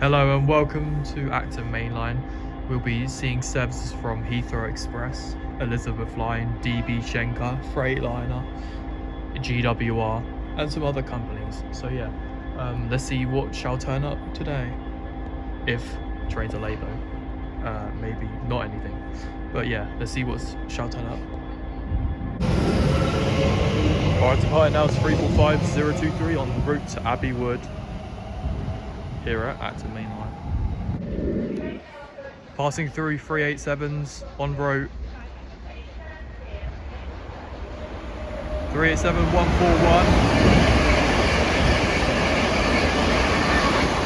Hello and welcome to Acton Mainline. We'll be seeing services from Heathrow Express, Elizabeth Line, DB Schenker, Freightliner, GWR, and some other companies. So yeah, let's see what shall turn up today. If trains are late though, maybe not anything. But yeah, let's see what shall turn up. Alright, departing now is 345023 on route to Abbey Wood here at Acton Mainline. Passing through 387s on route 387141,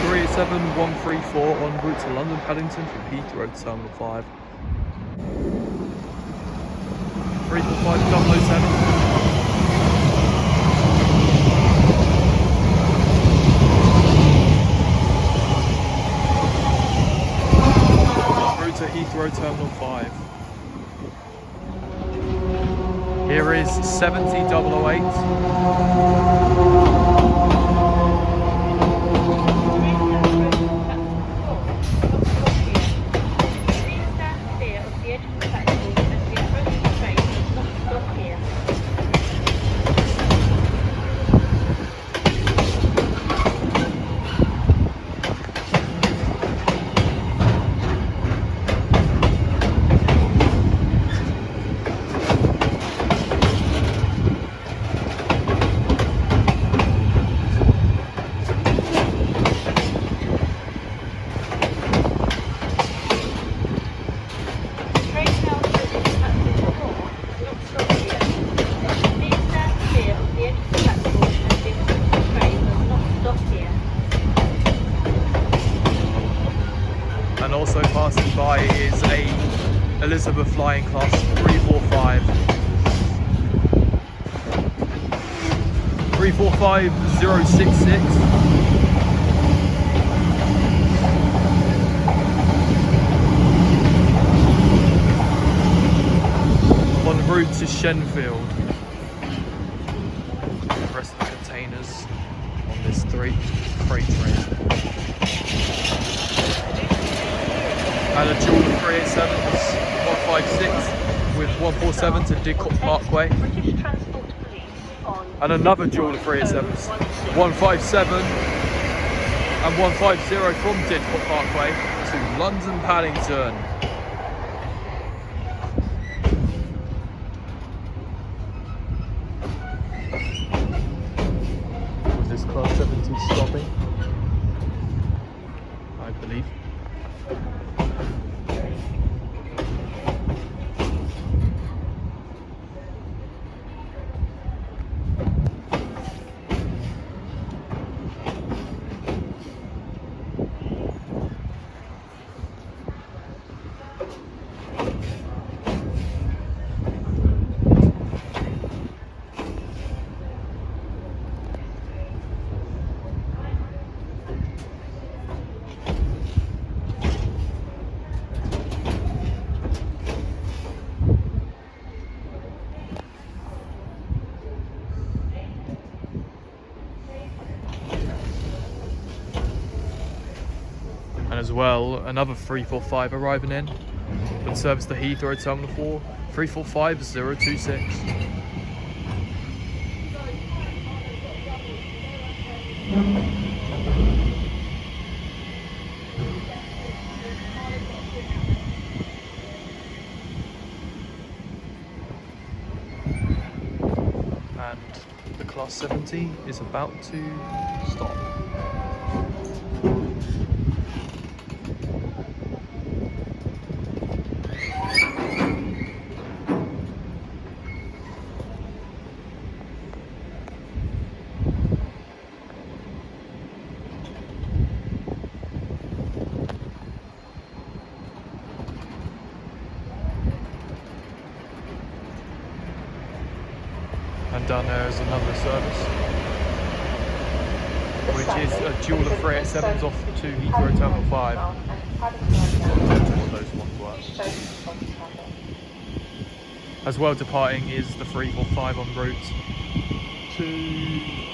387134 en route to London Paddington from Heathrow to Terminal 5. 345007. To Heathrow Terminal 5. Here is 70008. And also passing by is a Elizabeth Line class 345. 345066. En route to Shenfield. The rest of the containers on this freight train. And a dual of 387s, 156 with 147 to Didcot Parkway. And another dual of 387s, 157 and 150 from Didcot Parkway to London Paddington. Was this class 70 stopping? I believe. And as well, another 345 arriving in with service to Heathrow Terminal 4, 345026. And the class 70 is about to stop. And down there is another service, which is a dual of 387s off to Heathrow Terminal 5. Those ones work. As well, departing is the 345 en route to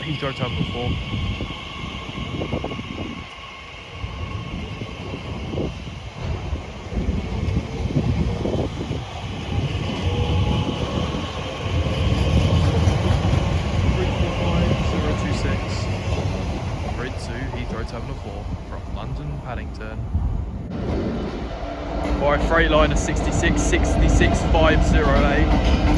Heathrow Terminal 4. Heathrow Terminal 4 from London Paddington. Alright, Freightliner 66, 66, 508.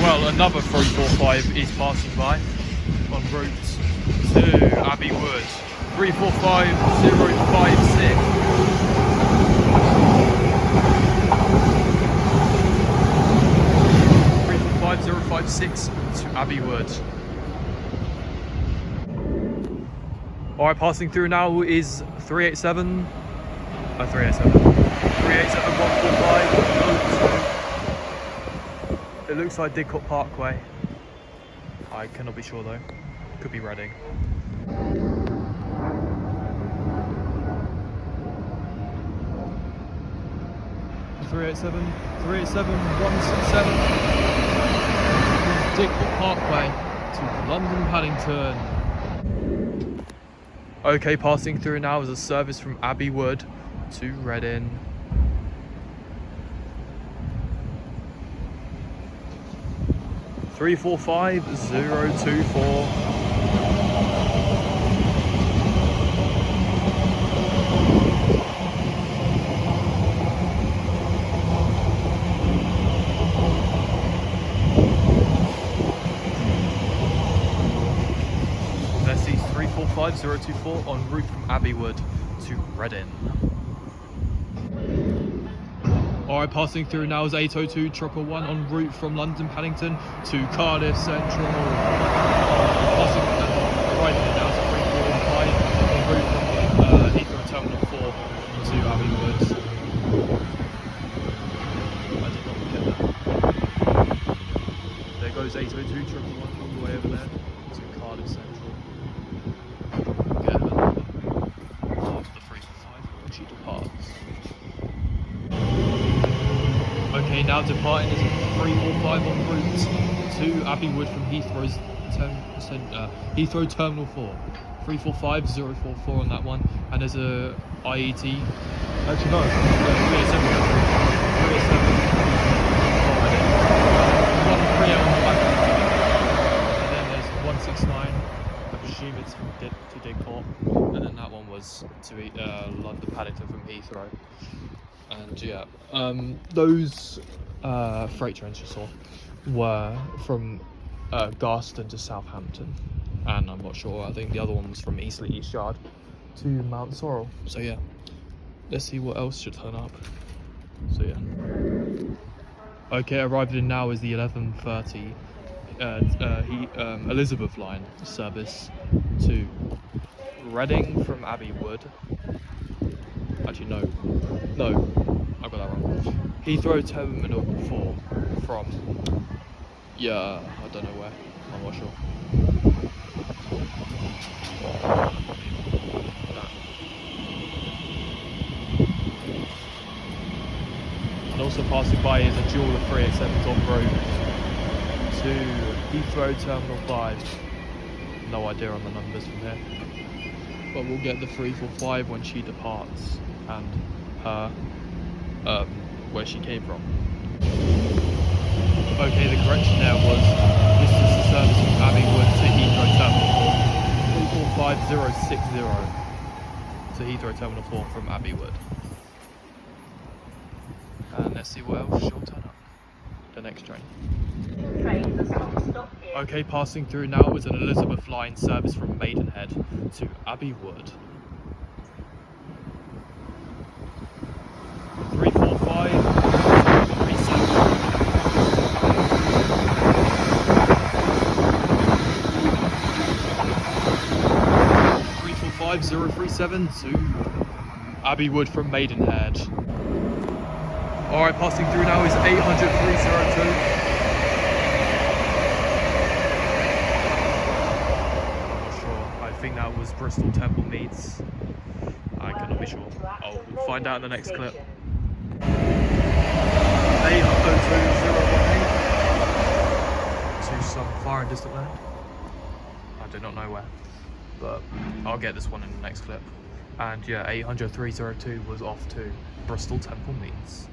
Well, another 345 is passing by en route to Abbey Wood. 345056. 345056 to Abbey Wood. Alright, passing through now is 387. 387. 387 It looks like Didcot Parkway. I cannot be sure though. Could be Reading. Three eight seven 167. Didcot Parkway to London Paddington. Okay, passing through now is a service from Abbey Wood to Reading. 345024. Mercedes 345024 en route from Abbey Wood to Reading. Alright, passing through now is 802 111 en route from London Paddington to Cardiff Central. Passing arriving now is 345 en route from Heathrow Terminal 4 to Abbey Wood. I did not get that. There goes 802 111 all the way over there to Cardiff Central. Get another after the 345 when she departs. Okay, now departing is 345 en route to Abbey Wood from Heathrow Terminal 4. 345044 on that one, and there's a IET. Actually no, 387. 138 on the back. And then there's 169. I presume it's from to Didcot, and then that one was to London Paddington from Heathrow. And yeah, those freight trains you saw were from Garston to Southampton, and I'm not sure, I think the other one was from Eastleigh East Yard to Mount Sorrel. So yeah, let's see what else should turn up. So yeah. Okay, arrived in now is the 11:30 Elizabeth line service to Reading from Abbey Wood. Actually no, I got that wrong. Heathrow Terminal 4 from, yeah, I don't know where, I'm not sure. And also passing by is a dual of 387s on road to Heathrow Terminal 5. No idea on the numbers from here. But we'll get the 345 when she departs, and her where she came from. Okay, the correction there was this is the service from Abbey Wood to Heathrow Terminal 4. 345060 to Heathrow Terminal 4 from Abbey Wood. And let's see what else she'll turn up. The next train. Okay, passing through now is an Elizabeth line service from Maidenhead to Abbey Wood. 3455037 to Abbey Wood from Maidenhead. Alright, passing through now is 800 302. as Bristol Temple meets. I cannot be sure. I'll find out in the next clip. 802.018 to some far and distant land. I do not know where, but I'll get this one in the next clip. And yeah, 800.302 was off to Bristol Temple meets.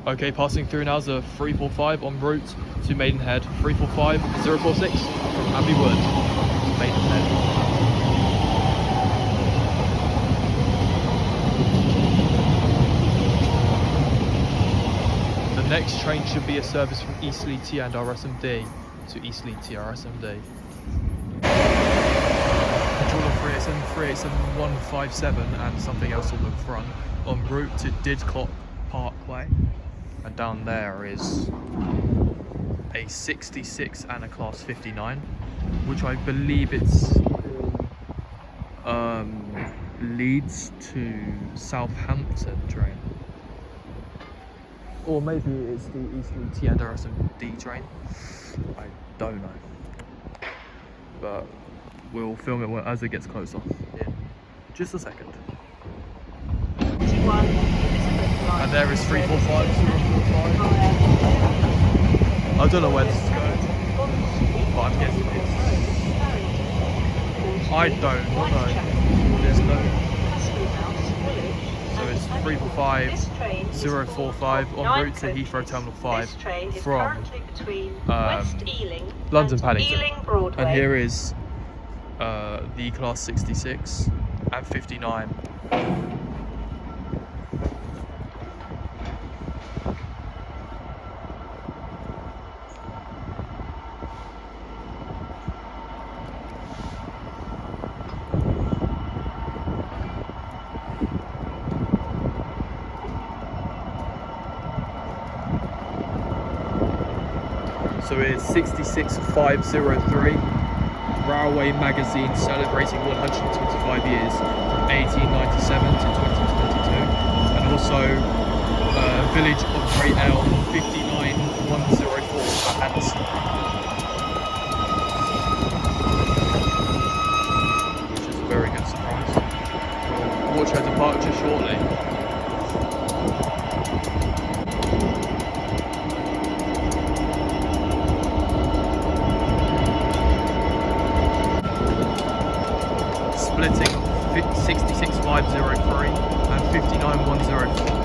Okay, passing through now is a 345 en route to Maidenhead. 345.046 from Abbey Wood to Maidenhead. The next train should be a service from Eastleigh T and RSMD to Eastleigh T RSMD. Controller 387, and something else on the front, en route to Didcot Parkway. And down there is a 66 and a class 59, which I believe it's Leeds to Southampton train. Or maybe it's the Eastleigh T and RSMD train. I don't know. But we'll film it as it gets closer in just a second. And there is 345.045. I don't know where this is going, but I'm guessing it's... I don't know. There's no... So it's 345.045 en route to Heathrow Terminal 5 from London Paddington. And here is the class 66 and 59. So it's 66503, Railway Magazine celebrating 125 years from 1897 to 2022, and also Village of Great Elm 59104 for Anderson, which is a very good surprise. We'll watch our departure shortly. Splitting 66503 and 59104.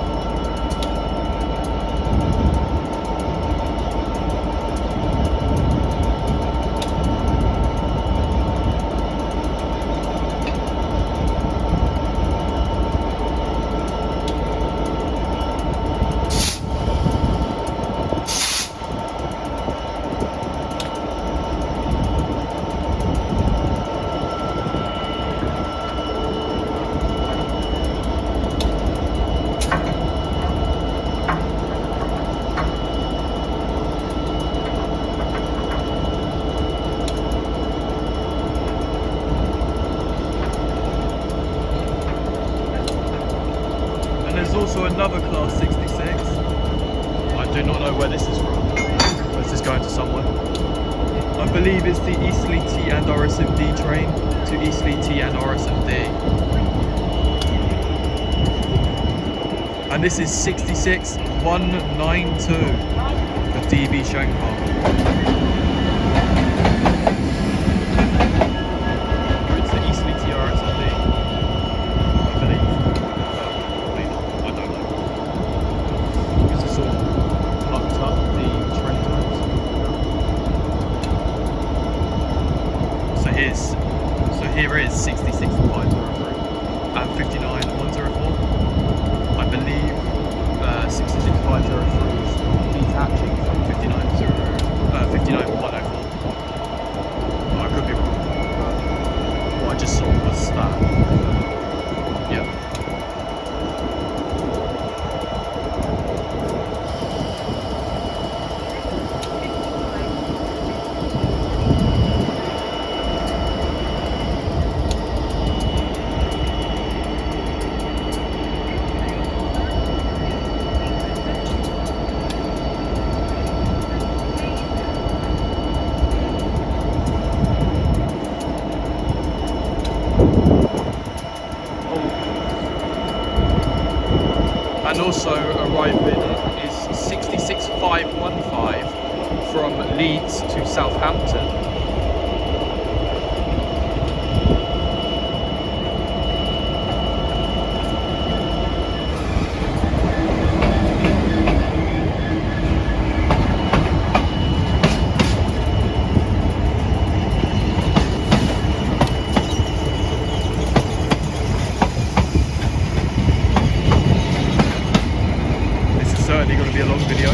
Also another class 66. I do not know where this is from. This is going to somewhere. I believe it's the Eastleigh T and RSMD train to Eastleigh T and RSMD. And this is 66192 for DB Shankar. It's the Eastleigh T RSMD, I believe. Here is 66503 and 59104. I believe 66503 is detaching from 59104. I could be wrong. What I just saw was that. Yeah. also arriving is 66515 from Leeds to Southampton. Certainly going to be a long video.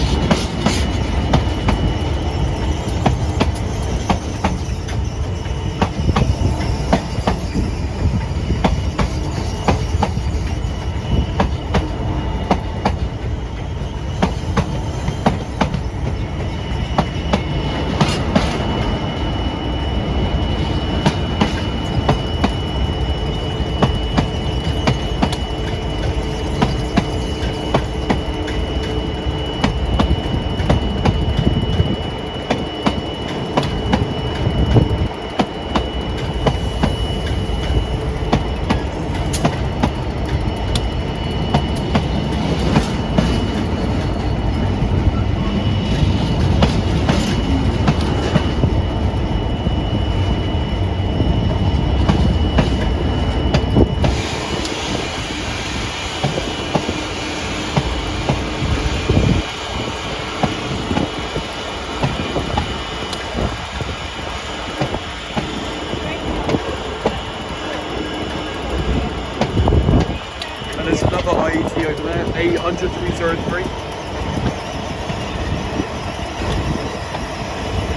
There's another IET over there, 800-303.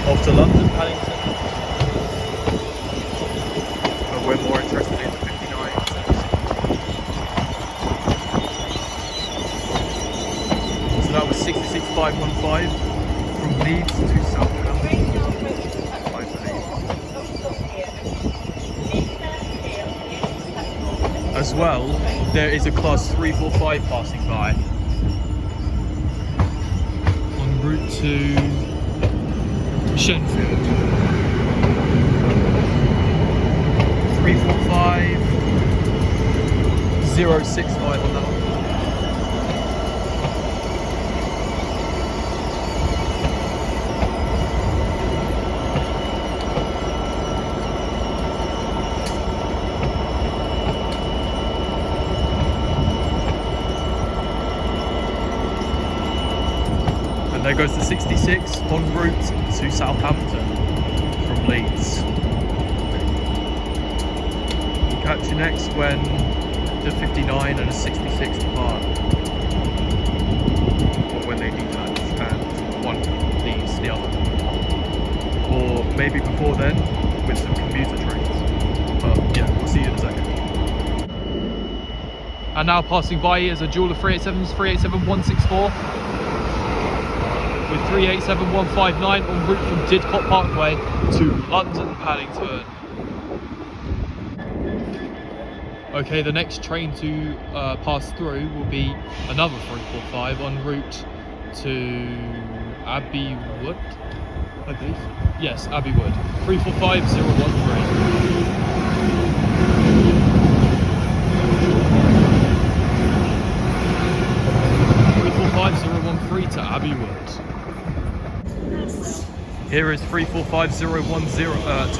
Off to London, Paddington. But we're more interested in the 59. So that was 66515 from Leeds to Southampton, I believe. As well, there is a class 345 passing by en route to Shenfield. 345 065 on that one. There goes the 66 en route to Southampton from Leeds. Catch you next when the 59 and the 66 depart. Or when they detach and one leaves the other. Or maybe before then with some commuter trains. But yeah, we'll see you in a second. And now passing by is a dual of 387s, 387-164. With 387159 en route from Didcot Parkway to London Paddington. Okay, the next train to pass through will be another 345 en route to Abbey Wood, I believe. Yes, Abbey Wood. 345013. 345-013 to Abbey Wood. Here is 345-010-2.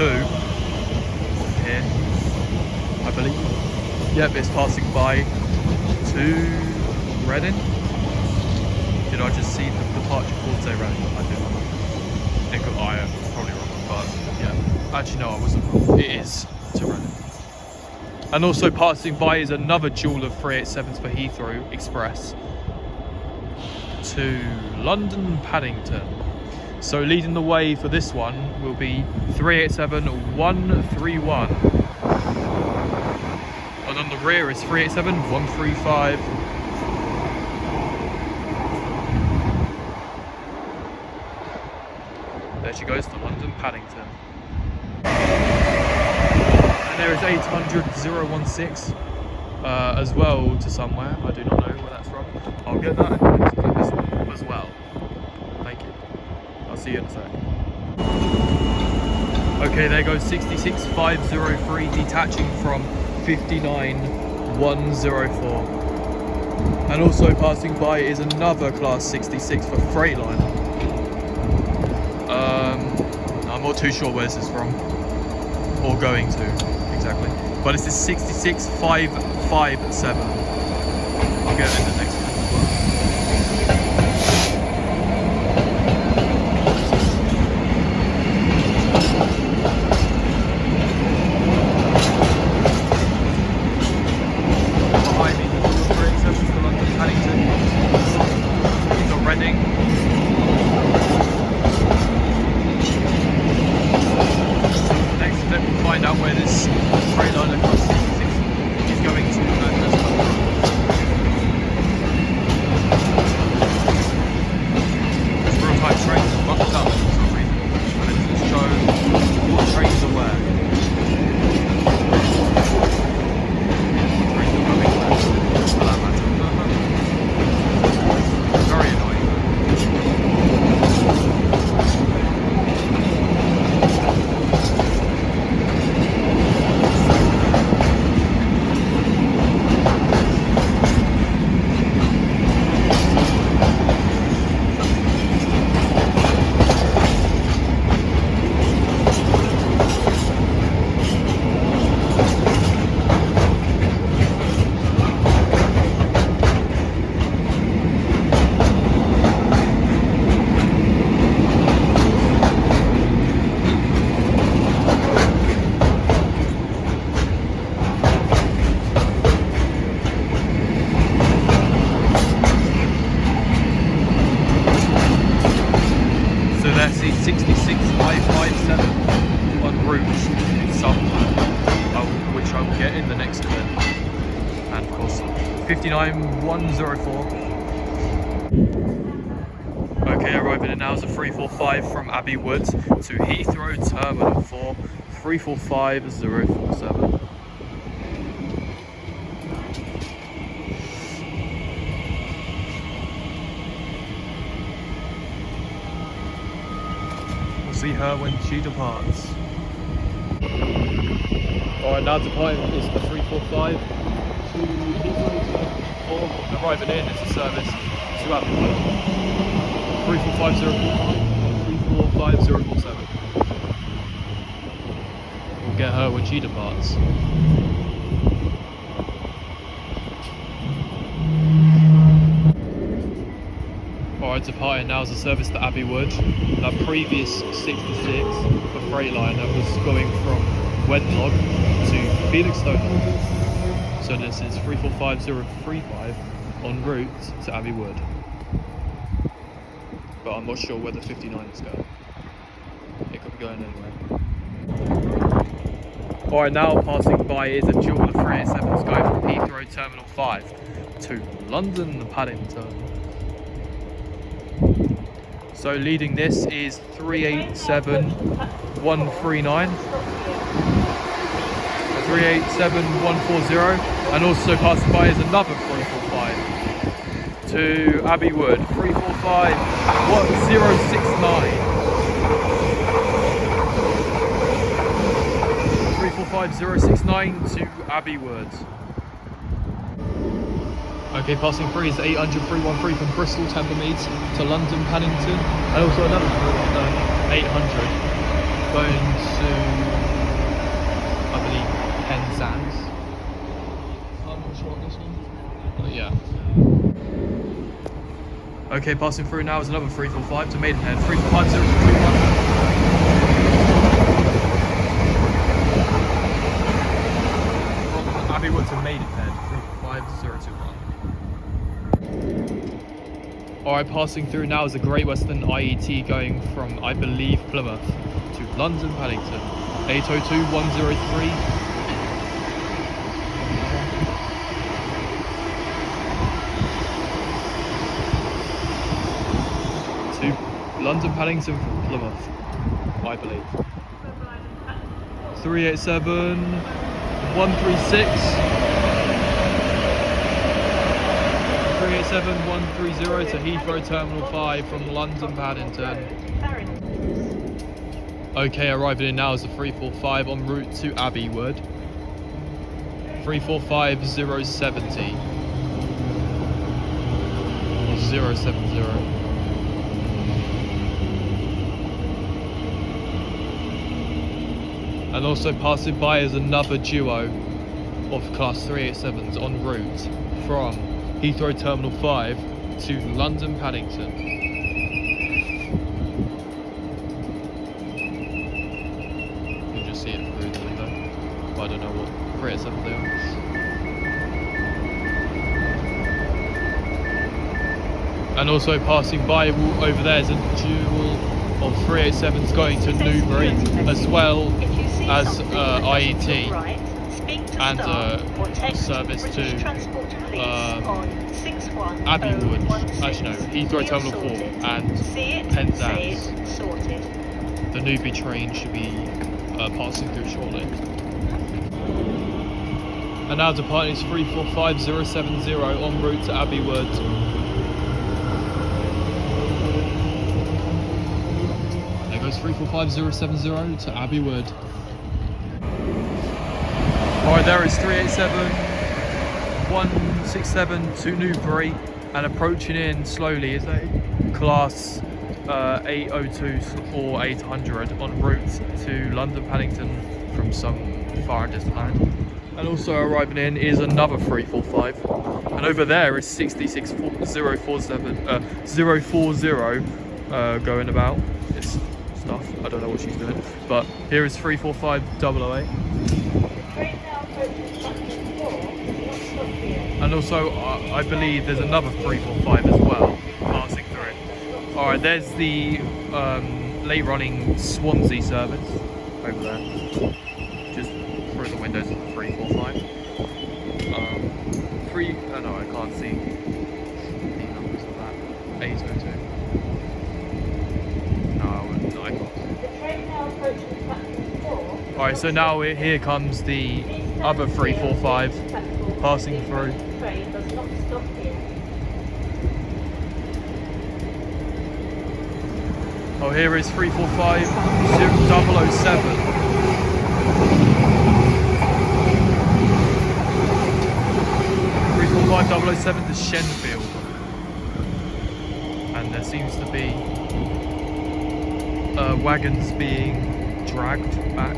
Here, I believe. Yep, it's passing by to Reading. Did I just see the departure towards Reading? I did. I am probably wrong, but yeah. Actually, no, I wasn't wrong. It is to Reading. And also passing by is another dual of 387s for Heathrow Express to London Paddington. So leading the way for this one will be 387-131. And on the rear is 387-135. There she goes to London Paddington. And there is 800-016 as well to somewhere. I do not know where that's from. I'll get that and this one as well. Thank you. I'll see you in a sec. Okay, there goes 66503 detaching from 59104. And also passing by is another Class 66 for Freightliner. I'm not too sure where this is from, or going to exactly. But this is 66557. I'll get it in the next one. Behind me, the 387 for London Paddington. He's got Reading. Next step, we'll find out where this Freightliner Class 66 is going to. There's real-time trains bucked up for some reason, and it doesn't show what trains are where. Trains are going where, for that matter. Very annoying. So that's the 66557 on route somewhere, which I will get in the next event. And of course, 59104. Okay, arriving in now is a 345 from Abbey Wood to Heathrow Terminal 4, 345047. See her when she departs. Alright, now departing is the 345 to Heathrow Terminal 4. Arriving in is a service to Abbey Wood. 345047. We'll get her when she departs. Alright, departing now is a service to Abbey Wood. That previous 66 for Freightliner was going from Wedlock to Felixstowe. So this is 345035 en route to Abbey Wood. But I'm not sure where the 59 is going. It could be going anywhere. Alright, now passing by is a dual of 387s going from Heathrow Terminal 5 to London Paddington. So leading this is 387139, 387140, and also passing by is another 345 to Abbey Wood, 3451069, 3451069 to Abbey Wood. Okay, passing through is 800-313 from Bristol Tempermead to London Paddington, and also another 800 going to, I believe, Penzance. I'm not sure on this one. But yeah. Okay, passing through now is another 345 to Maidenhead, 345-021. From Abbey Wood to Maidenhead, 35021. Alright, passing through now is a Great Western IET going from, I believe, Plymouth to London Paddington, 802103. To London Paddington from Plymouth, I believe. 387136. 387-130 to Heathrow Terminal 5 from London Paddington. Okay, arriving in now is the 345 en route to Abbey Wood. 345070. 070. And also passing by is another duo of Class 387s en route from Heathrow Terminal 5 to London Paddington. You can just see it through the window, but I don't know what 387 they are. And also passing by over there is a dual of 387s going to Newbury, as well as IET and service to Abbeywood, actually no, Heathrow Terminal 4 and Penzance. The Newbury train should be passing through shortly. And now departing is 345070 en route to Abbeywood. There goes 345070 to Abbeywood. Alright, there is 387-167 to Newbury, and approaching in slowly is a Class 802 or 800 en route to London Paddington from some far and distant land. And also arriving in is another 345, and over there is 66040 going about. It's stuff, I don't know what she's doing, but here is 345-008. And also, I believe there's another 345 as well passing through. Alright, there's the late running Swansea service over there, just through the windows of the 345. No, I can't see the numbers of that. 802. No, I can't. Alright, so now here comes the other 345 passing through. Oh, here is 345-007. 345-007 to Shenfield. And there seems to be wagons being dragged back.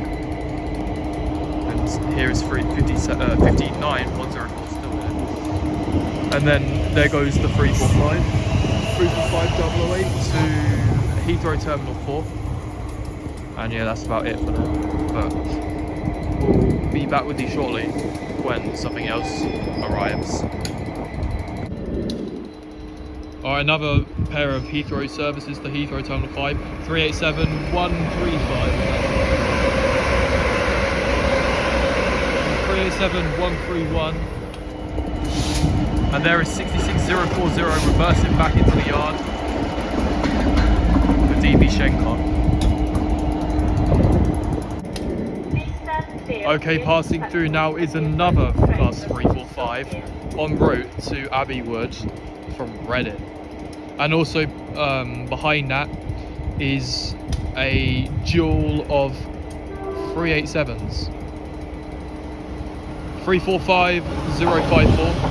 And here is 59-104 still there. And then there goes the 345. 345-008 to Heathrow Terminal 4. And yeah, that's about it for now. But we'll be back with you shortly when something else arrives. Alright, another pair of Heathrow services to Heathrow Terminal 5. 387-135. 387-131. And there is 66040 reversing back into the yard. DB Schenker. Okay, passing through now is another Class 345 en route to Abbeywood from Reading. And also behind that is a duel of 387s. 345-054.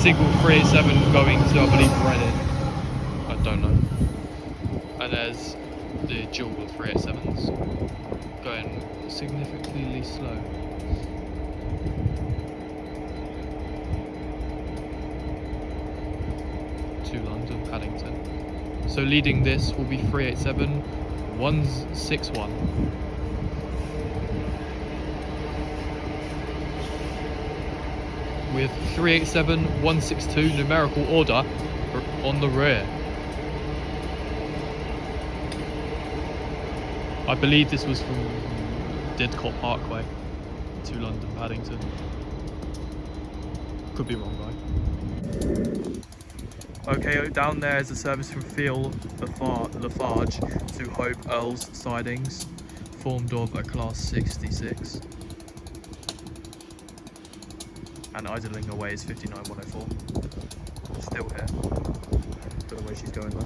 Single 387 going to, I believe, Reading. I don't know. And there's the dual of 387s going significantly slow. To London Paddington. So leading this will be 387-161. With 387-162 numerical order on the rear. I believe this was from Didcot Parkway to London Paddington. Could be wrong, guy. Okay, down there is a service from Field Lafarge to Hope Earls sidings, formed of a Class 66. And idling away is 59-104. Still here. Don't know where she's going though.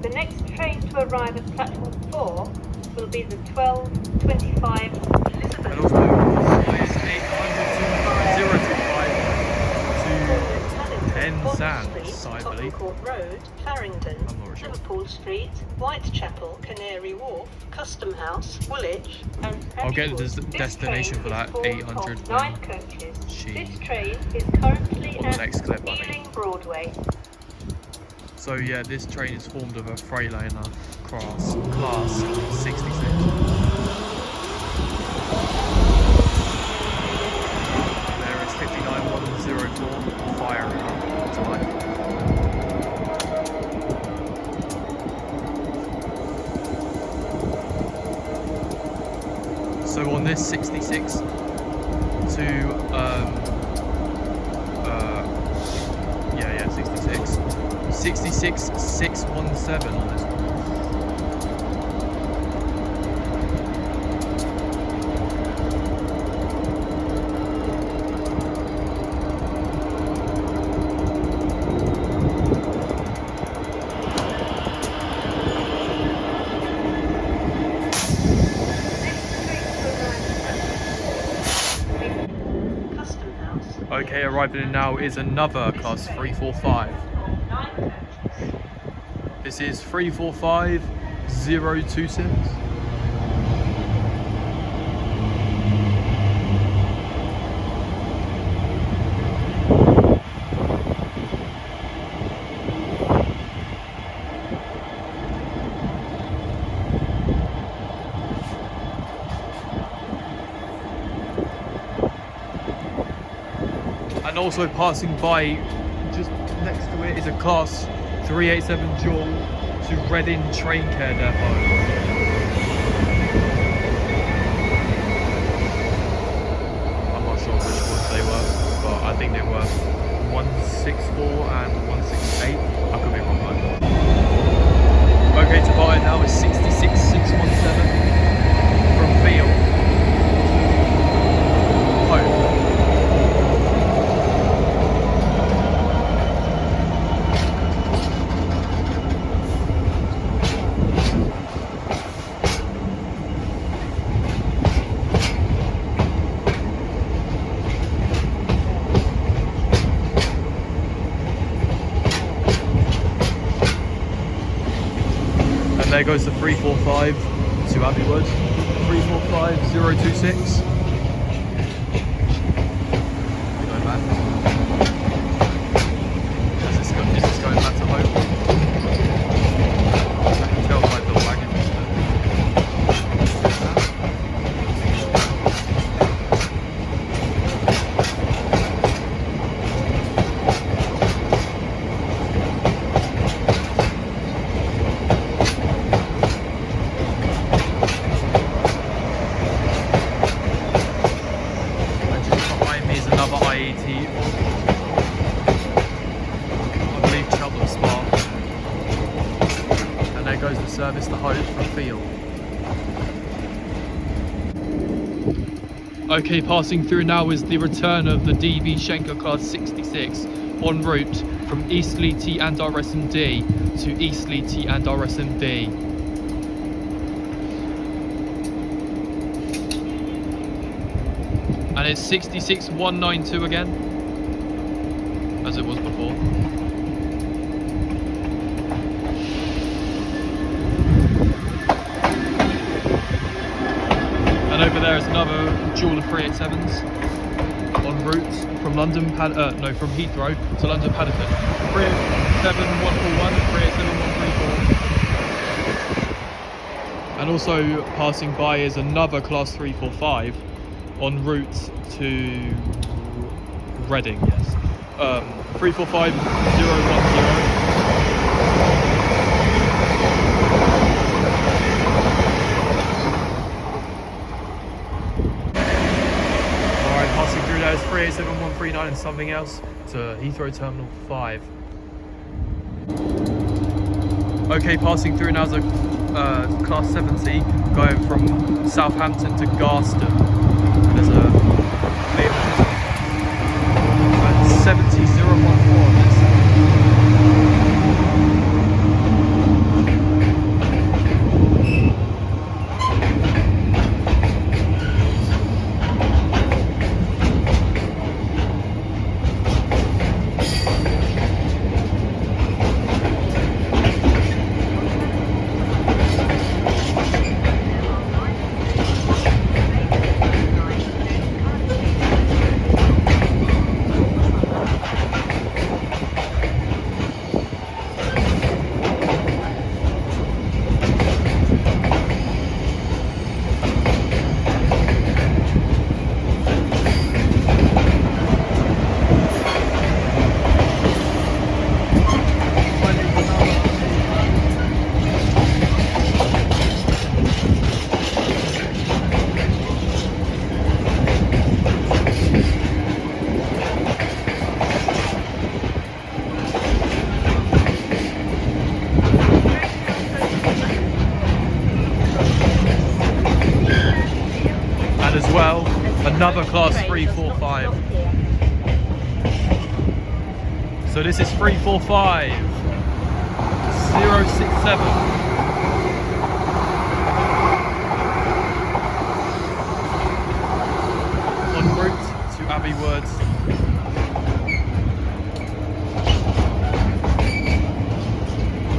The next train to arrive at platform 4 will be the 12:25 Elizabeth. And also, it's 800 to 10 Sands, I believe. Court Road, Farringdon, I'm not sure. Liverpool Street, Whitechapel, Canary Wharf, Custom House, Woolwich, and I'll get the Ashwood. destination for that 800 9 when coaches. she This train is currently on the at next clip, I think. Ealing Broadway. So yeah, this train is formed of a Freightliner class 66. There is 59104 firing tonight. So on this 66 to 66 617 on this one. Okay, arriving in now is another class 345. This is 345026. And also passing by, just next to it is a class 387 dual to Reading Train Care Depot. I'm not sure which ones they were, but I think they were 164 and 168. I could be wrong though. Okay, to buy now is 66617 from Field. Home. There goes the 345 to Abbeywood, 345026. Go back. Is this going back to home? I can tell by the wagon. Service to Hope from Field. Okay, passing through now is the return of the DB Schenker Class 66 en route from Eastleigh T and RSMD to Eastleigh T and RSMB. And it's 66192 again, as it was before. And over there is another dual of 387s en route from from Heathrow to London Paddington. 387-141 and 387-134. And also passing by is another class 345 en route to Reading, yes. 345010. There's 387139 and something else to Heathrow Terminal 5. Okay, passing through now to Class 70, going from Southampton to Garston. There's a 70014 on this. Another class 345. So this is 345 067. En route to Abbey Wood.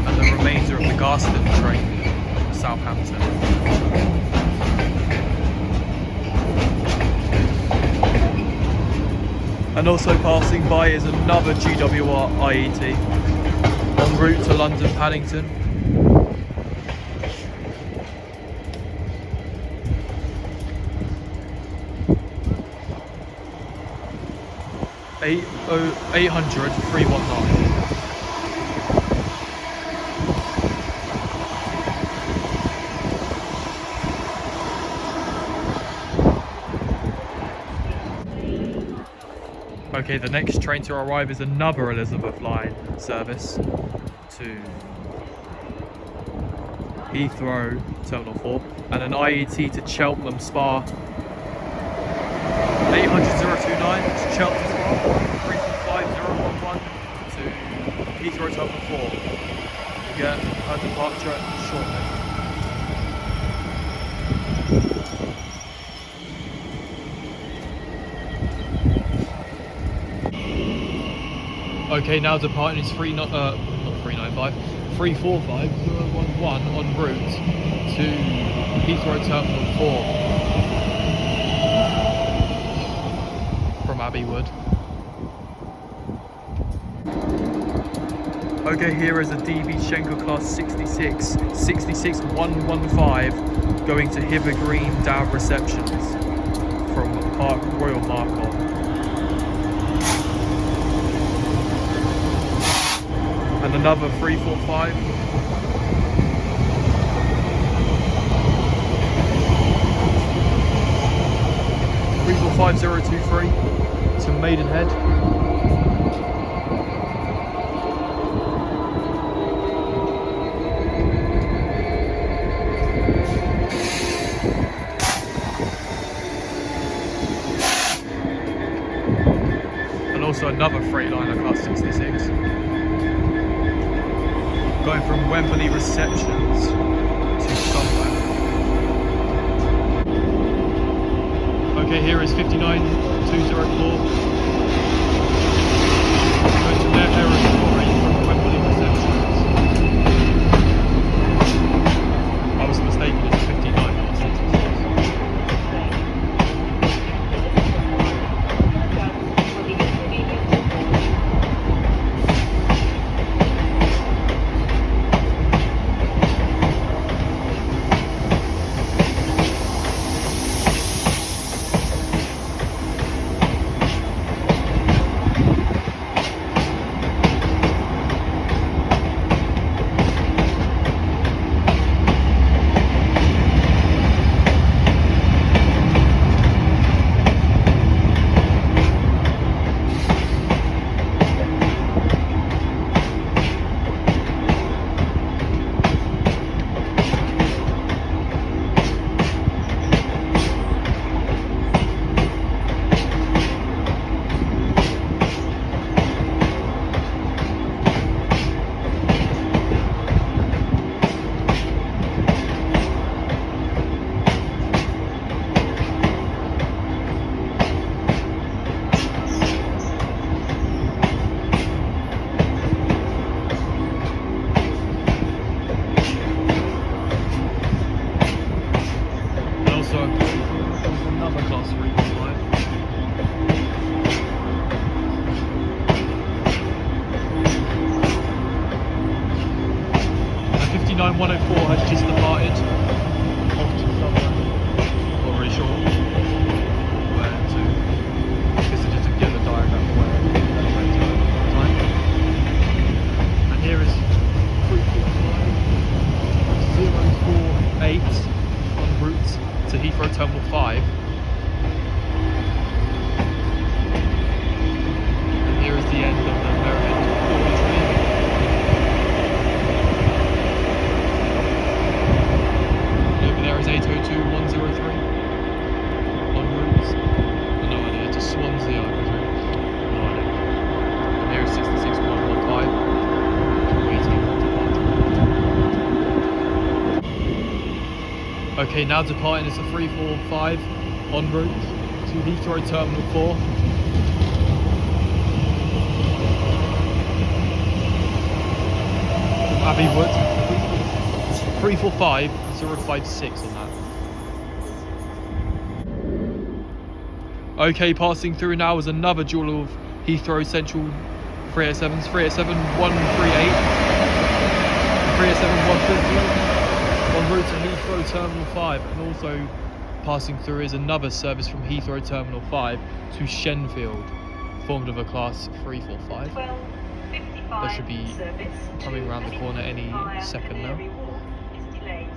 And the remainder of the Garston train to Southampton. And also passing by is another GWR IET en route to London Paddington. Eight hundred 319. Okay, the next train to arrive is another Elizabeth Line service to Heathrow Terminal 4 and an IET to Cheltenham Spa. 800-029 to Cheltenham Spa, 345011 to Heathrow Terminal 4. We get a departure shortly. Okay, now departing is 345011 en route to Heathrow Terminal 4 from Abbey Wood. Okay, here is a DB Schenker Class 66 66115 going to Hither Green Down Receptions from Royal Marcon. And another 345. to Maidenhead. And also another Freightliner Class 66. Going from Wembley Receptions to somewhere. Okay, here is 59204. Going to their territory from Wembley Receptions. I was mistaken, it's 59, not 66. 104 has just departed off to somewhere. Not really sure where to, because it doesn't give a diagram of where it went to at the time. And here is 345 048 en route to Heathrow Terminal 5. And here is the end of the Merrhead Auditory. Over there is 802-103 en route. No idea, to Swansea, I presume. No idea. And here is 66115. Waiting for departure. Okay, now departing is a 345 en route to Heathrow Terminal 4. Abbey Wood. 345 056 on that. Okay, passing through now is another dual of Heathrow Central 387s, 387 138, 387 150 en route to Heathrow Terminal 5, and also passing through is another service from Heathrow Terminal 5 to Shenfield, formed of a class 345. That should be coming around the corner any second now. Is delayed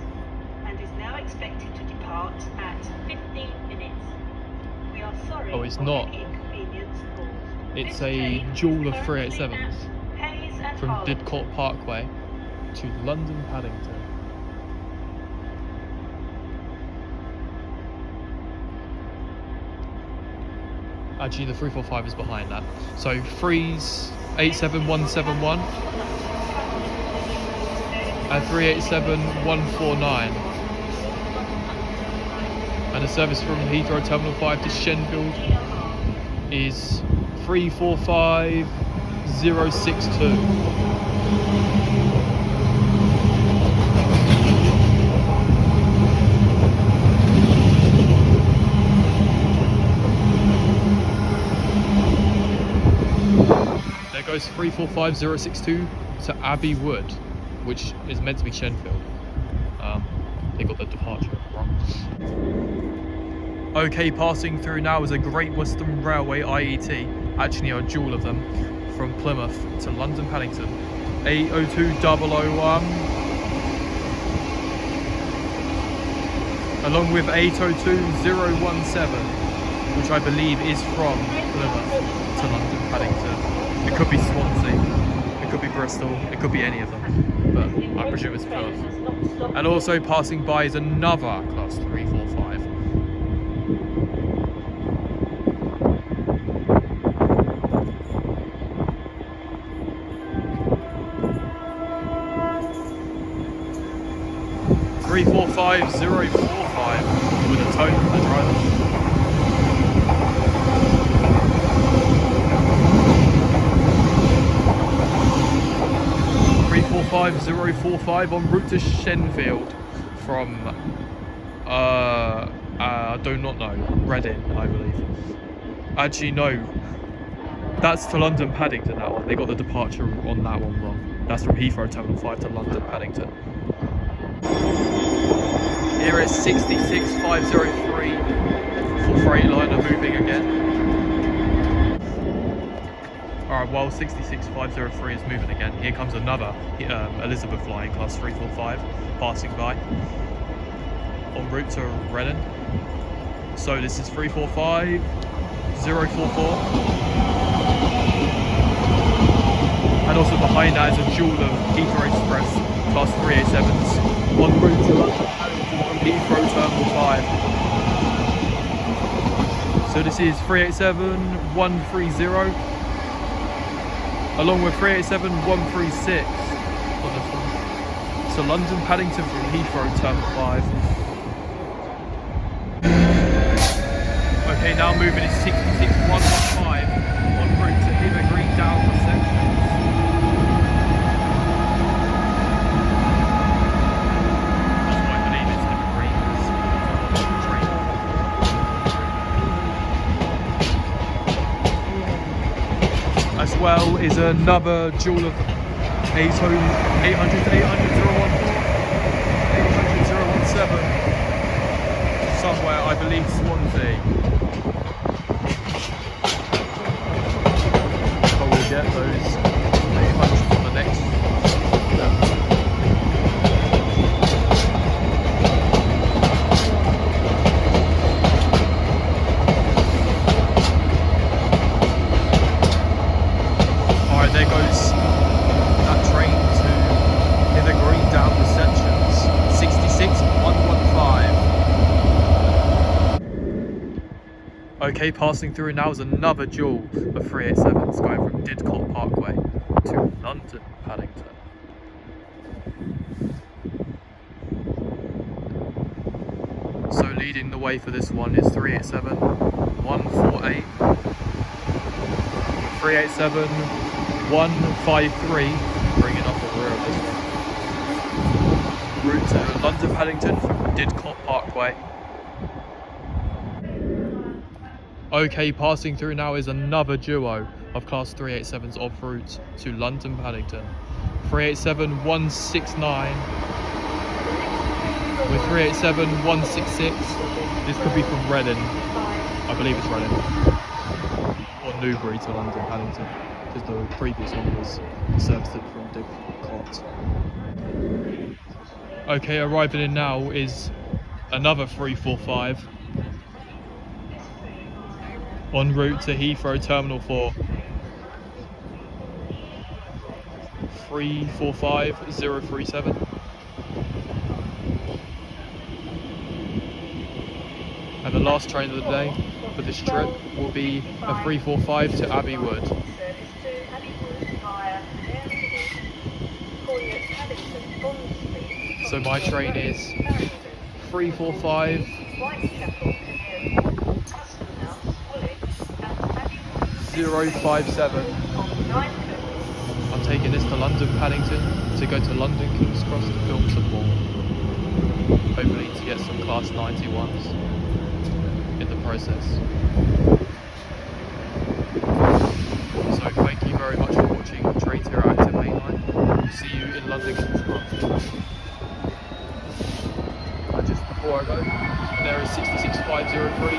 and is now expected to depart at 15 minutes. We are sorry. Oh, it's not. It's a dual of 387s from Didcot Parkway to London Paddington. Actually, the 345 is behind that. So, freeze 87171 and 387149. And the service from Heathrow Terminal 5 to Shenfield is 345062. There goes 345062 to Abbey Wood, which is meant to be Shenfield. They got the departure wrong. Okay, passing through now is a Great Western Railway IET, actually a dual of them, from Plymouth to London Paddington. 802001, along with 802017, which I believe is from Plymouth to London Paddington. It could be Swansea, it could be Bristol, it could be any of them, but I presume it's Plymouth. And also passing by is another class 345. Three 45045 with a tone from the driver. 345045 en route to Shenfield from I do not know, Reading, I believe. Actually no, that's to London Paddington, that one. They got the departure on that one wrong. That's from Heathrow Terminal 5 to London Paddington. Here is 66503 for Freightliner moving again. Alright, while 66503 is moving again, here comes another Elizabeth Line class 345 passing by en route to Reading. So this is 345044. And also behind that is a dual of Heathrow Express class 387s en route to London Paddington from Heathrow Terminal 5. So this is 387130 along with 387136 on this one. So London Paddington from Heathrow Terminal 5. Okay, now moving is 66115 en route to Hither Green down for sections. That's what I believe it's Hither Green. As well is another dual of 800 to 800 014 believe Swansea. But we'll get those 800 on the next level. Alright, there goes that train to hit the green down the sections. 66,115. Okay, passing through now is another duel of 387s going from Didcot Parkway to London Paddington. So leading the way for this one is 387 148, 387 153, bringing up the rear of this one. Route to London Paddington from Didcot Parkway. Okay, passing through now is another duo of Class 387s en route to London Paddington. 387 169 with 387 166. This could be from Reading. I believe it's Reading. Or Newbury to London Paddington, because the previous one was serviced from Didcot. Okay, arriving in now is another 345 en route to Heathrow Terminal 4. 345037. And the last train of the day for this trip will be a 345 to Abbey Wood. So my train is 345 057. I'm taking this to London Paddington to go to London King's Cross to film some more. Hopefully to get some Class 91s in the process. So thank you very much for watching Trains here at Acton Mainline. See you in London King's Cross. And just before I go, there is 66503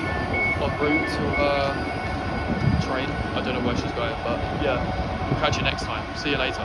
en route to train. I don't know where she's going, but yeah, we'll catch you next time. See you later.